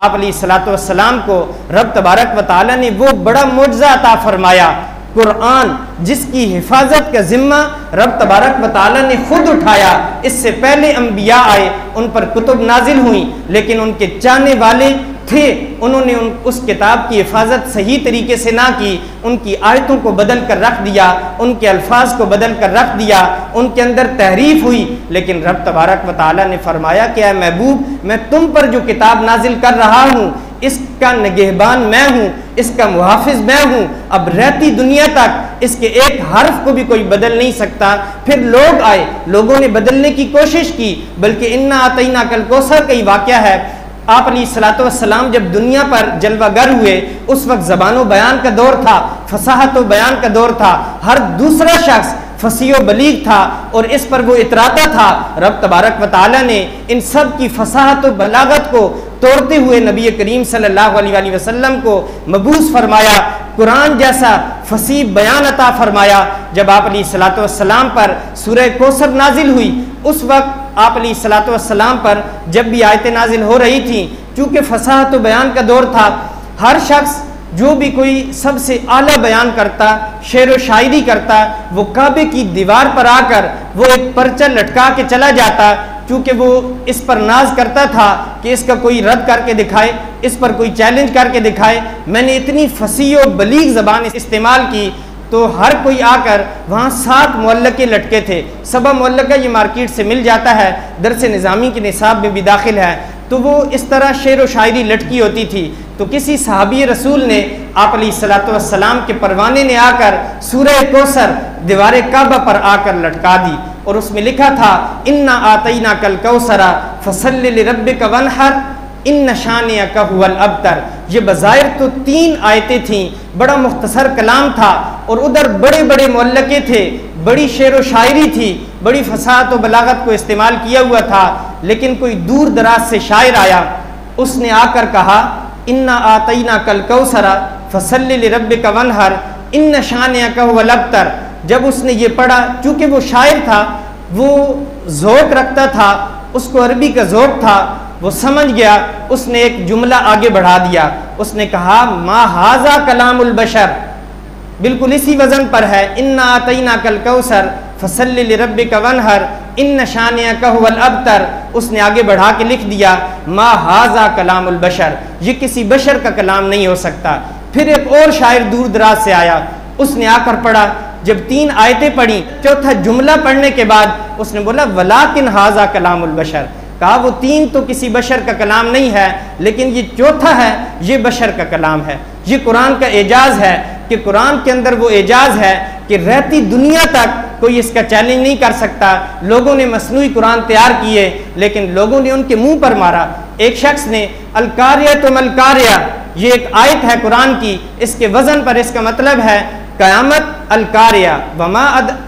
आप अलैहिस्सलाम को रब तबारक व तआला ने वो बड़ा मुअज्जा अता फरमाया, कुरान, जिसकी हिफाजत का जिम्मा रब तबारक व तआला ने खुद उठाया। इससे पहले अंबिया आए, उन पर कुतुब नाजिल हुई, लेकिन उनके चाहने वाले थे, उन्होंने उस किताब की हिफाजत सही तरीके से ना की, उनकी आयतों को बदल कर रख दिया, उनके अल्फाज को बदल कर रख दिया, उनके अंदर तहरीफ हुई। लेकिन रब तबारक व तआला ने फरमाया कि ऐ महबूब, मैं तुम पर जो किताब नाजिल कर रहा हूँ इसका निगहबान मैं हूँ, इसका मुहाफिज मैं हूँ। अब रहती दुनिया तक इसके एक हर्फ को भी कोई बदल नहीं सकता। फिर लोग आए, लोगों ने बदलने की कोशिश की, बल्कि इन्ना आतईना कल कौसर का ही वाक़या है। आप अलैहिस्सलाम जब दुनिया पर जलवागर हुए, उस वक्त ज़बानो बयान का दौर था, फसाहत बयान का दौर था, हर दूसरा शख्स फसीह बलीग था और इस पर वो इतराता था। रब तबारक व तआला ने इन सब की फसाहत व बलागत को तोड़ते हुए नबी करीम सल्लल्लाहु अलैहि वसल्लम को मबूस फरमाया, कुरान जैसा फसीह बयान अता फरमाया। जब आप अलैहिस्सलाम पर सूरह कौसर नाजिल हुई, उस वक्त आप अलैहिस्सलाम पर जब भी आयतें नाजिल हो रही थी, चूँकि फसाहत व बयान का दौर था, हर शख्स जो भी कोई सबसे आला बयान करता, शेर व शायरी करता, वो काबे की दीवार पर आकर वो एक पर्चा लटका के चला जाता, चूँकि वो इस पर नाज करता था कि इसका कोई रद्द करके दिखाए, इस पर कोई चैलेंज करके दिखाए। मैंने इतनी फसीह व बलीग ज़बान इस्तेमाल की तो हर कोई आकर वहाँ 7 मुअल्लके लटके थे। सबा मुअल्लका ये मार्केट से मिल जाता है, दरस निज़ामी के निसाब में भी दाखिल है। तो वो इस तरह शेर व शायरी लटकी होती थी। तो किसी सहाबी रसूल ने आप अलैहिस्सलाम के परवाने ने आकर सूरह कौसर दीवार काबा पर आकर लटका दी और उसमें लिखा था, इन्ना आतईना कल कौसरा फसल्लि लिरब्बिका वनहर इन शानिअका हुवल अबतर। ये बज़ाहिर तो 3 आयतें थीं, बड़ा मुख्तसर कलाम था और उधर बड़े बड़े मुअल्लके थे, बड़ी शेर व शायरी थी, बड़ी फसाहत व बलागत को इस्तेमाल किया हुआ था। लेकिन कोई दूर दराज से शायर आया, उसने आकर कहा, इन्ना आतईना कल कौसरा फसल्लि लिरब्बिका वनहर इन शानिअका हुवल अबतर। जब उसने ये पढ़ा, चूँकि वो शायर था, वो ज़ौक़ रखता था, उसको अरबी का ज़ौक़ था, वो समझ गया, उसने एक जुमला आगे बढ़ा दिया। उसने कहा, मा हाजा कलामुल बशर, बिल्कुल इसी वज़न पर है, इन्ना आतईना कल कौसर फसल्लि लिरब्बिका वनहर इन शानिअका हुवल अबतर। उसने आगे बढ़ा के लिख दिया, मा हाजा कलामुल बशर, ये किसी बशर का कलाम नहीं हो सकता। फिर एक और शायर दूर दराज से आया, उसने आकर पढ़ा, जब 3 आयतें पढ़ी, चौथा जुमला पढ़ने के बाद उसने बोला, वलाकिन हाजा कलामुल बशर। कहा वो 3 तो किसी बशर का कलाम नहीं है, लेकिन ये चौथा है, ये बशर का कलाम है। ये कुरान का एजाज़ है कि कुरान के अंदर वो एजाज़ है कि रहती दुनिया तक कोई इसका चैलेंज नहीं कर सकता। लोगों ने मसनूई कुरान तैयार किए, लेकिन लोगों ने उनके मुंह पर मारा। एक शख्स ने अलकारिया तो मलकारिया, ये एक आयत है कुरान की, इसके वज़न पर इसका मतलब है क़यामत अलकारिया, वमा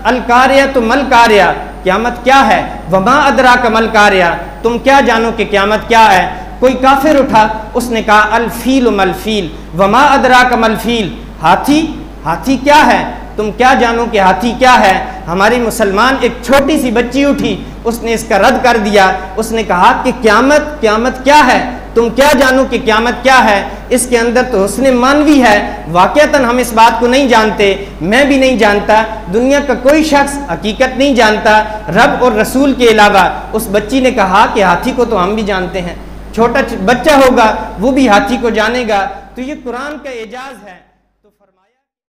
अलकारिया तो मलकारिया, क़यामत क्या है, वमा अदरा का मलकारिया, तुम क्या जानो कि क़यामत क्या है। कोई काफिर उठा, उसने कहा अलफील मलफील, वमा अदरा का मलफील, हाथी, हाथी क्या है, तुम क्या जानो कि हाथी क्या है। हमारी मुसलमान एक छोटी सी बच्ची उठी, उसने इसका रद्द कर दिया, उसने कहा कि क़यामत, क़यामत क्या है, तुम क्या जानो कि क़यामत क्या है। इसके अंदर तो हुस्न मानवी है, वाक़अतन हम इस बात को नहीं जानते, मैं भी नहीं जानता, दुनिया का कोई शख्स हकीकत नहीं जानता रब और रसूल के अलावा। उस बच्ची ने कहा कि हाथी को तो हम भी जानते हैं, छोटा बच्चा होगा वो भी हाथी को जानेगा। तो ये कुरान का एजाज़ है। तो फरमाया